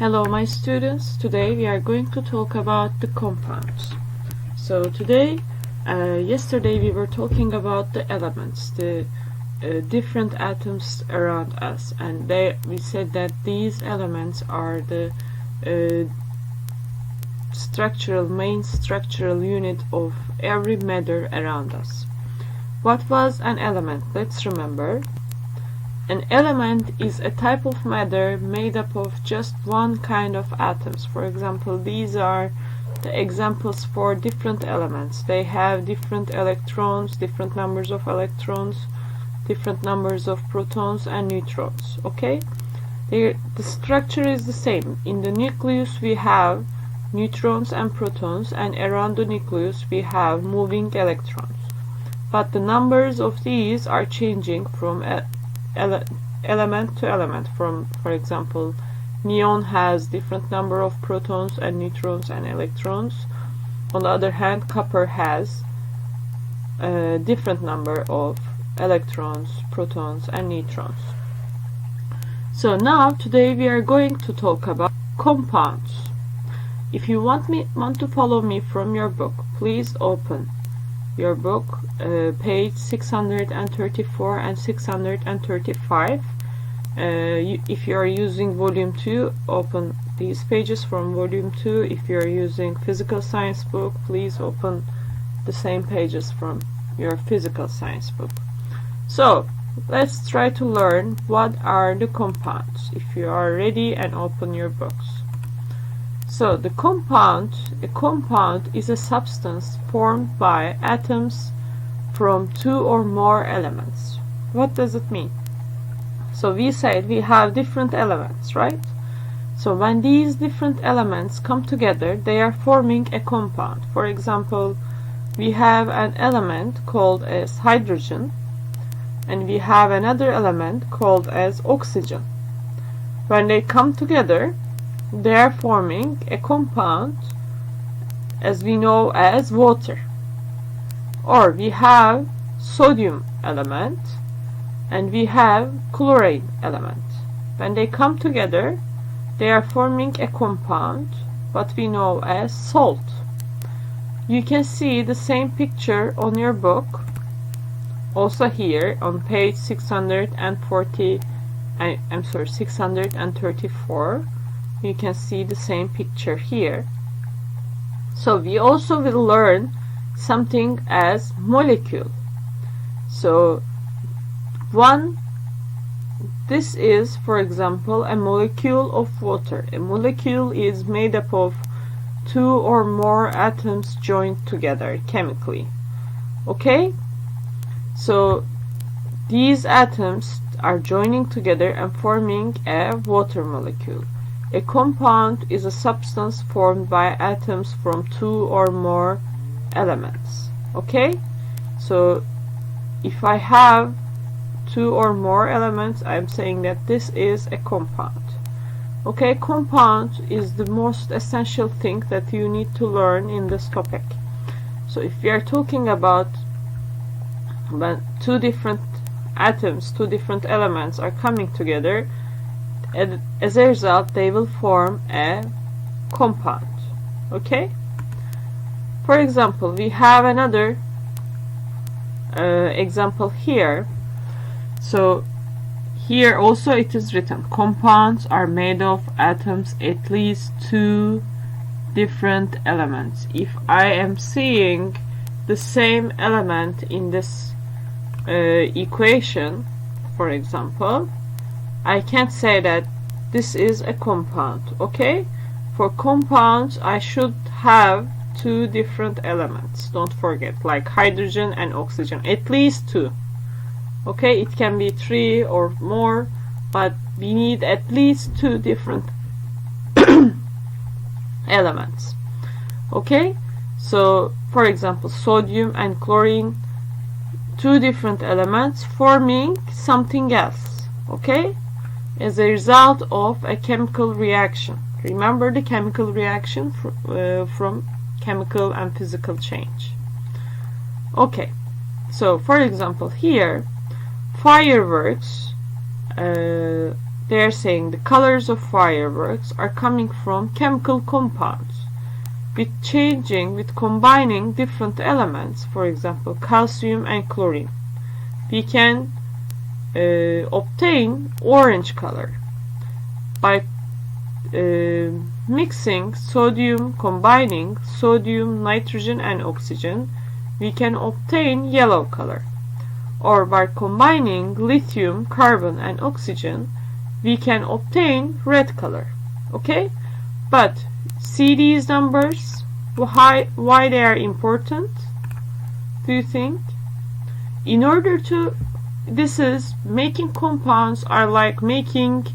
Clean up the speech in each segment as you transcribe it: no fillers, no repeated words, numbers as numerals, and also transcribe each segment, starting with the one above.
Hello my students, today we are going to talk about the compounds. So today, yesterday we were talking about the elements, the different atoms around us, and we said that these elements are the main structural unit of every matter around us. What was an element? Let's remember. An element is a type of matter made up of just one kind of atoms. For example, these are the examples for different elements. They have different electrons, different numbers of electrons, different numbers of protons and neutrons. Okay? The structure is the same. In the nucleus we have neutrons and protons, and around the nucleus we have moving electrons. But the numbers of these are changing from element to element. For example, neon has different number of protons and neutrons and electrons. On the other hand, copper has a different number of electrons, protons and neutrons. So now today we are going to talk about compounds. If you want to follow me from your book, please open your book, page 634 and 635. If you are using volume 2, open these pages from volume 2. If you are using physical science book, please open the same pages from your physical science book. So let's try to learn what are the compounds. If you are ready, and open your books. So a compound is a substance formed by atoms from two or more elements. What does it mean? So we said we have different elements, right? So when these different elements come together, they are forming a compound. For example, we have an element called as hydrogen, and we have another element called as oxygen. When they come together, they are forming a compound as we know as water. Or we have sodium element and we have chlorine element. When they come together, they are forming a compound what we know as salt. You can see the same picture on your book, also here on page 634. You can see the same picture here. So we also will learn something as molecule. So this is, for example, a molecule of water. A molecule is made up of two or more atoms joined together chemically. Okay? So these atoms are joining together and forming a water molecule. A compound is a substance formed by atoms from two or more elements. Okay? So if I have two or more elements, I'm saying that this is a compound. Okay? Compound is the most essential thing that you need to learn in this topic. So if we are talking about when two different atoms, two different elements are coming together, and as a result they will form a compound. Okay? For example, we have another example here. So here also it is written, compounds are made of atoms at least two different elements. If I am seeing the same element in this equation, for example, I can't say that this is a compound. Okay? For compounds, I should have two different elements. Don't forget, like hydrogen and oxygen, at least two. Okay? It can be three or more, but we need at least two different elements. Okay? So, for example, sodium and chlorine, two different elements forming something else. Okay? As a result of a chemical reaction. Remember the chemical reaction from chemical and physical change. Okay, so for example here, fireworks They are saying the colors of fireworks are coming from chemical compounds. With combining different elements, for example, calcium and chlorine, we can obtain orange color. By combining sodium, nitrogen and oxygen, we can obtain yellow color. Or by combining lithium, carbon and oxygen, we can obtain red color. Okay? But see these numbers, why they are important, do you think? In order to, this is making compounds are like making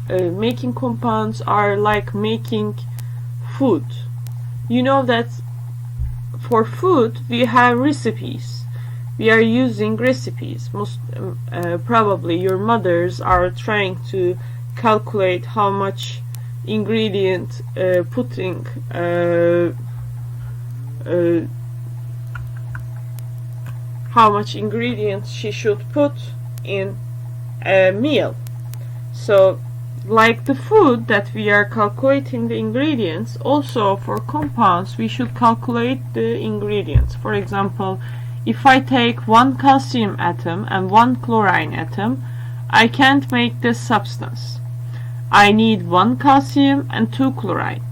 making compounds are like making food. You know that for food we have recipes. We are using recipes. Most probably your mothers are trying to calculate how much ingredient how much ingredients she should put in a meal. So like the food that we are calculating the ingredients, also for compounds we should calculate the ingredients. For example, if I take one calcium atom and one chlorine atom, I can't make this substance. I need one calcium and two chlorine.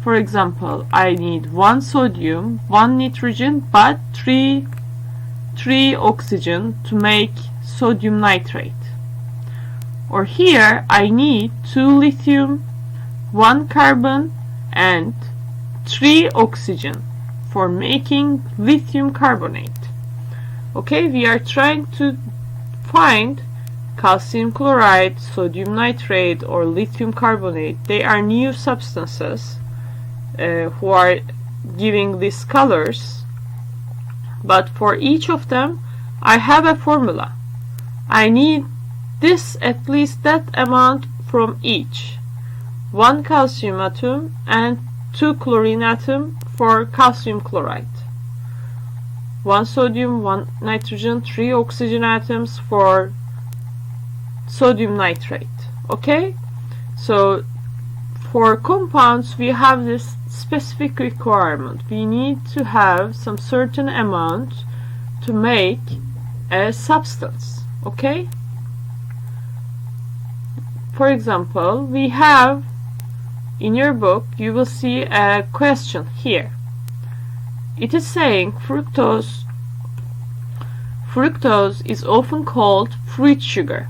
For example, I need one sodium, one nitrogen, but three oxygen to make sodium nitrate. Or here I need 2 lithium, 1 carbon and 3 oxygen for making lithium carbonate. Okay, we are trying to find calcium chloride, sodium nitrate or lithium carbonate. They are new substances who are giving these colors, but for each of them I have a formula. I need this, at least that amount from each. 1 calcium atom and 2 chlorine atom for calcium chloride. 1 sodium, 1 nitrogen, 3 oxygen atoms for sodium nitrate. Okay? So for compounds we have this specific requirement. We need to have some certain amount to make a substance. Okay? For example, we have in your book, you will see a question here. It is saying fructose is often called fruit sugar.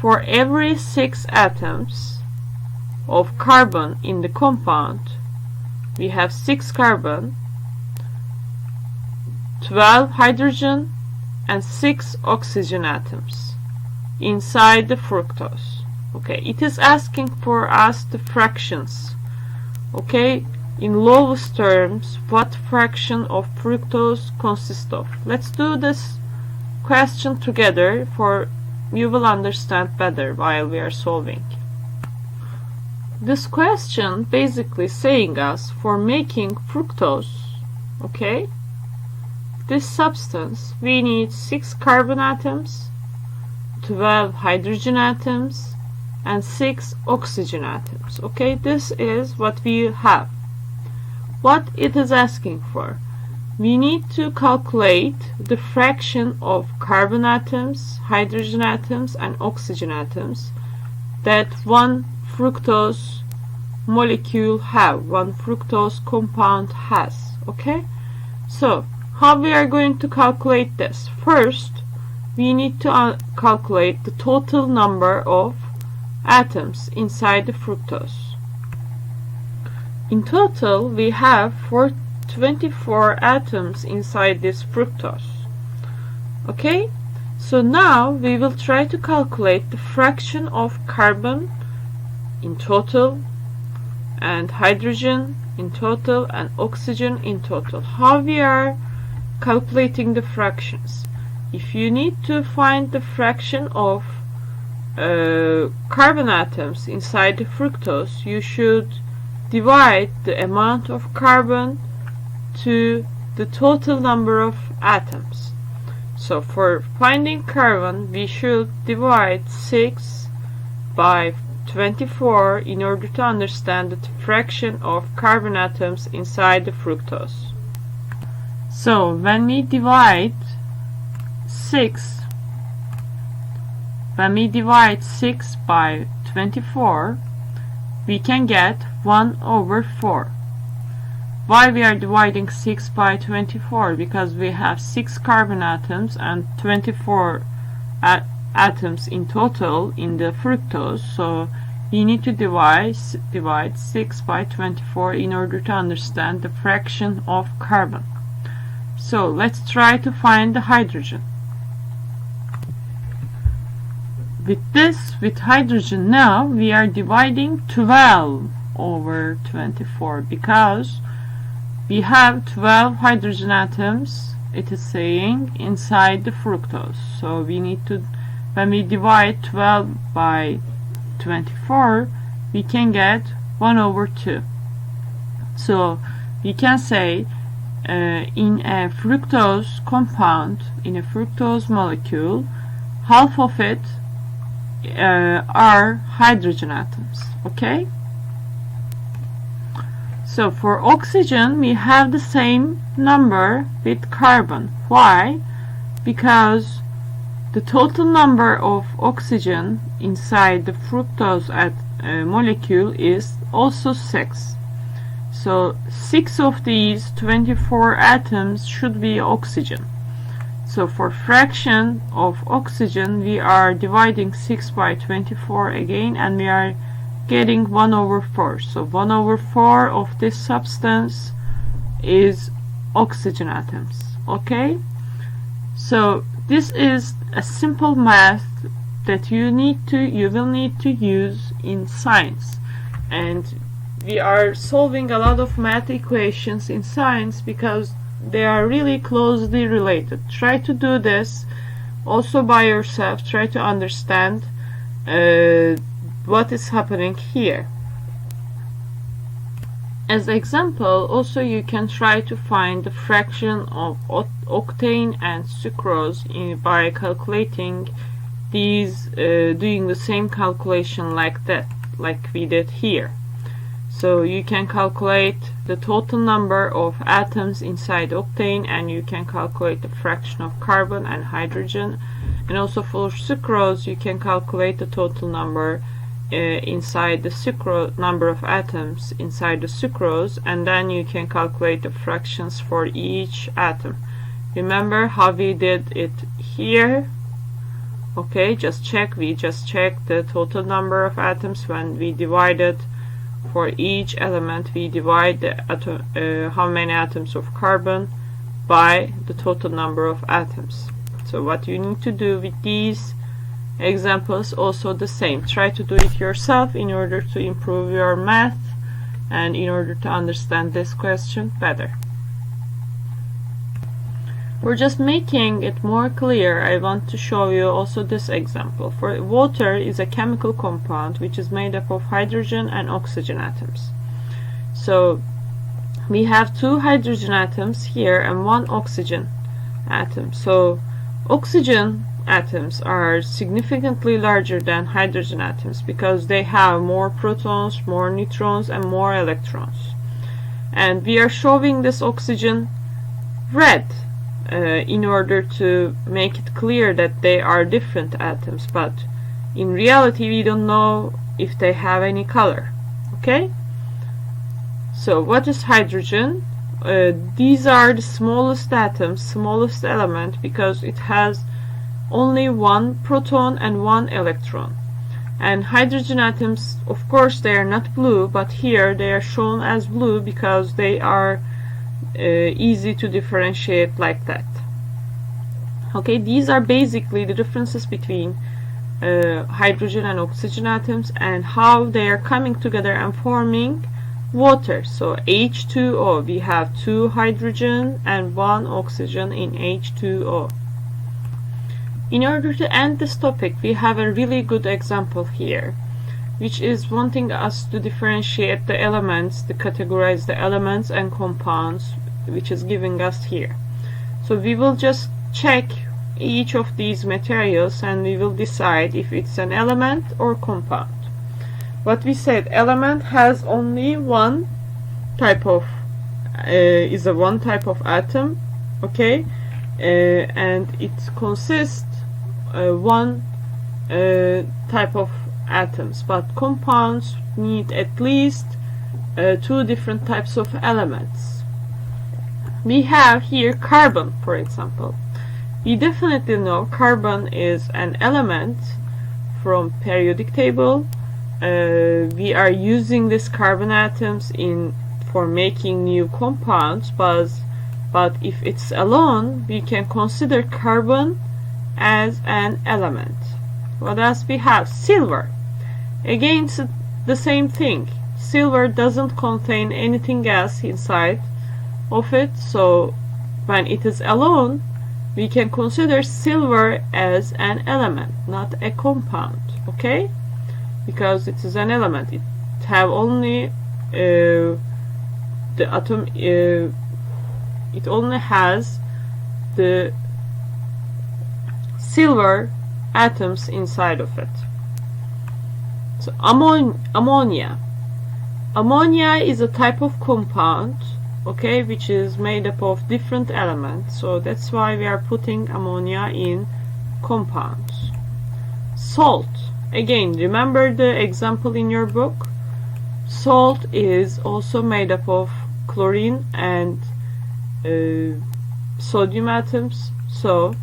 For every 6 atoms of carbon in the compound, we have 6 carbon, 12 hydrogen and 6 oxygen atoms inside the fructose. Okay, it is asking for us the fractions. Okay, in lowest terms, what fraction of fructose consists of? Let's do this question together, for you will understand better while we are solving. This question basically saying us for making fructose, okay, this substance we need 6 carbon atoms, 12 hydrogen atoms and 6 oxygen atoms. Okay, this is what we have. What it is asking for, we need to calculate the fraction of carbon atoms, hydrogen atoms and oxygen atoms that one fructose molecule have, one fructose compound has. Okay, so how we are going to calculate this? First, we need to calculate the total number of atoms inside the fructose. In total, we have 24 atoms inside this fructose. Okay, so now we will try to calculate the fraction of carbon in total and hydrogen in total and oxygen in total. How we are calculating the fractions? If you need to find the fraction of carbon atoms inside the fructose, you should divide the amount of carbon to the total number of atoms. So for finding carbon, we should divide 6 by 24 in order to understand the fraction of carbon atoms inside the fructose. So when we divide 6 by 24, we can get 1/4. Why we are dividing 6 by 24? Because we have 6 carbon atoms and 24 atoms in total in the fructose, so we need to divide 6 by 24 in order to understand the fraction of carbon. So let's try to find the hydrogen. With hydrogen now we are dividing 12/24 because we have 12 hydrogen atoms, it is saying, inside the fructose. So we need to, when we divide 12 by 24, we can get 1/2. So we can say in a fructose compound, in a fructose molecule, half of it are hydrogen atoms. Okay? So for oxygen we have the same number with carbon. Why? Because the total number of oxygen inside the fructose molecule is also 6. So 6 of these 24 atoms should be oxygen. So for fraction of oxygen we are dividing 6 by 24 again, and we are getting 1/4. So 1/4 of this substance is oxygen atoms. Okay? So this is a simple math that you will need to use in science. And we are solving a lot of math equations in science because they are really closely related. Try to do this also by yourself. Try to understand what is happening here. As example, also you can try to find the fraction of octane and sucrose by calculating these, doing the same calculation like we did here. So you can calculate the total number of atoms inside octane, and you can calculate the fraction of carbon and hydrogen. And also for sucrose, you can calculate the total number inside the number of atoms inside the sucrose, and then you can calculate the fractions for each atom. Remember how we did it here? Okay, we just checked the total number of atoms when we divided. For each element we divide the how many atoms of carbon by the total number of atoms. So what you need to do with these examples also the same. Try to do it yourself in order to improve your math and in order to understand this question better. For just making it more clear, I want to show you also this example. For water is a chemical compound which is made up of hydrogen and oxygen atoms. So we have 2 hydrogen atoms here and 1 oxygen atom. So oxygen atoms are significantly larger than hydrogen atoms because they have more protons, more neutrons, and more electrons. And we are showing this oxygen red in order to make it clear that they are different atoms, but in reality we don't know if they have any color. Okay? So what is hydrogen? These are the smallest atoms, smallest element, because it has only 1 proton and 1 electron. And hydrogen atoms, of course, they are not blue, but here they are shown as blue because they are easy to differentiate like that. Okay, these are basically the differences between hydrogen and oxygen atoms and how they are coming together and forming water. So H2O, we have 2 hydrogen and 1 oxygen in H2O. In order to end this topic, we have a really good example here, which is wanting us to differentiate the elements, to categorize the elements and compounds, which is giving us here. So we will just check each of these materials and we will decide if it's an element or compound. What we said, element has only one type of one type of atom, okay, and it consists one type of atoms, but compounds need at least two different types of elements. We have here carbon, for example. We definitely know carbon is an element from periodic table. We are using these carbon atoms for making new compounds, but if it's alone, we can consider carbon as an element. What else we have? Silver. Again, it's the same thing. Silver doesn't contain anything else inside of it, so when it is alone, we can consider silver as an element, not a compound, okay? Because it is an element. It have only the atom. It only has the silver atoms inside of it. So ammonia. Ammonia is a type of compound, okay, which is made up of different elements. So that's why we are putting ammonia in compounds. Salt. Again, remember the example in your book. Salt is also made up of chlorine and sodium atoms, so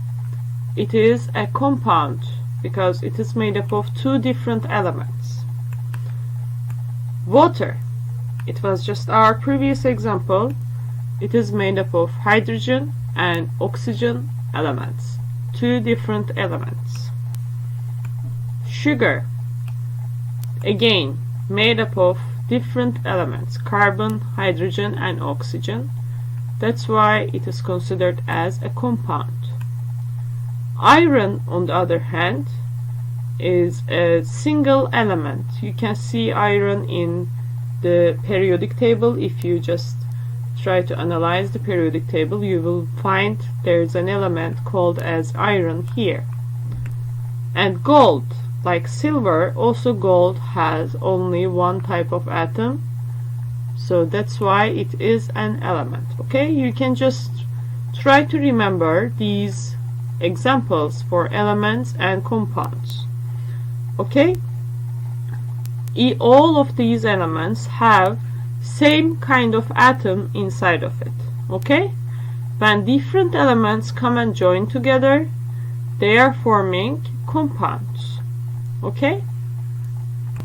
it is a compound because it is made up of two different elements. Water. It was just our previous example. It is made up of hydrogen and oxygen elements, two different elements. Sugar. Again, made up of different elements, carbon, hydrogen and oxygen. That's why it is considered as a compound. Iron, on the other hand, is a single element. You can see iron in the periodic table. If you just try to analyze the periodic table, you will find there's an element called as iron here. And gold, like silver, also gold has only one type of atom, so that's why it is an element. Okay, you can just try to remember these examples for elements and compounds. Okay, all of these elements have same kind of atom inside of it. Okay, when different elements come and join together, they are forming compounds. Okay,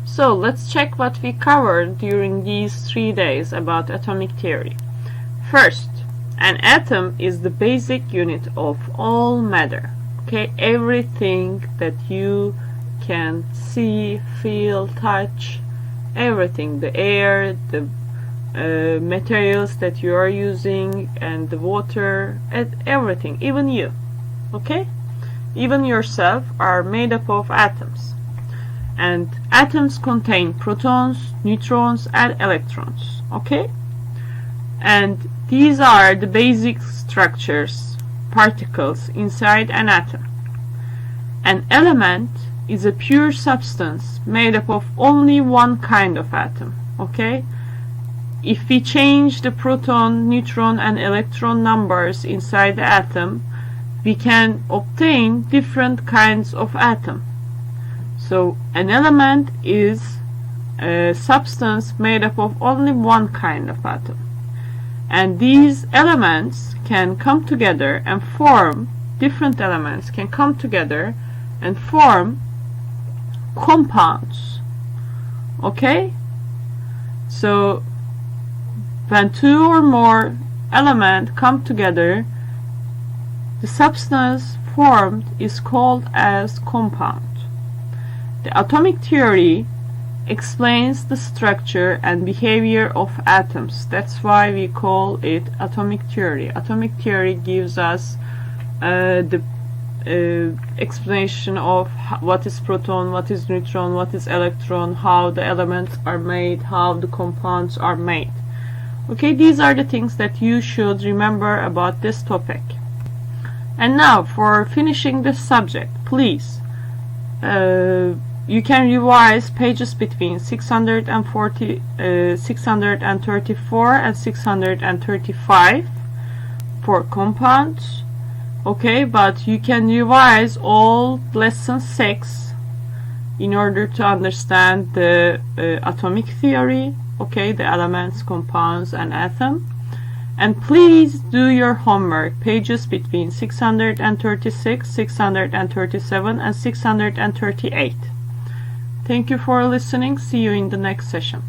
so let's check what we covered during these 3 days about atomic theory. First, an atom is the basic unit of all matter. Okay, everything that you can see, feel, touch, everything, the air, the materials that you are using, and the water, and everything, even you. Okay, even yourself are made up of atoms. And atoms contain protons, neutrons and electrons. Okay, and these are the basic structures, particles inside an atom. An element is a pure substance made up of only one kind of atom. Okay, if we change the proton, neutron and electron numbers inside the atom, we can obtain different kinds of atom. So an element is a substance made up of only one kind of atom. And these elements can come together and form, different elements can come together and form compounds. Okay? So when two or more elements come together, the substance formed is called as compound. The atomic theory explains the structure and behavior of atoms. That's why we call it atomic theory. Atomic theory gives us the explanation of what is proton, what is neutron, what is electron, how the elements are made, how the compounds are made. Okay, these are the things that you should remember about this topic. And now for finishing this subject, please, you can revise pages between 634 and 635 for compounds. Okay, but you can revise all lesson 6 in order to understand the atomic theory, okay, the elements, compounds, and atom. And please do your homework, pages between 636, 637, and 638. Thank you for listening. See you in the next session.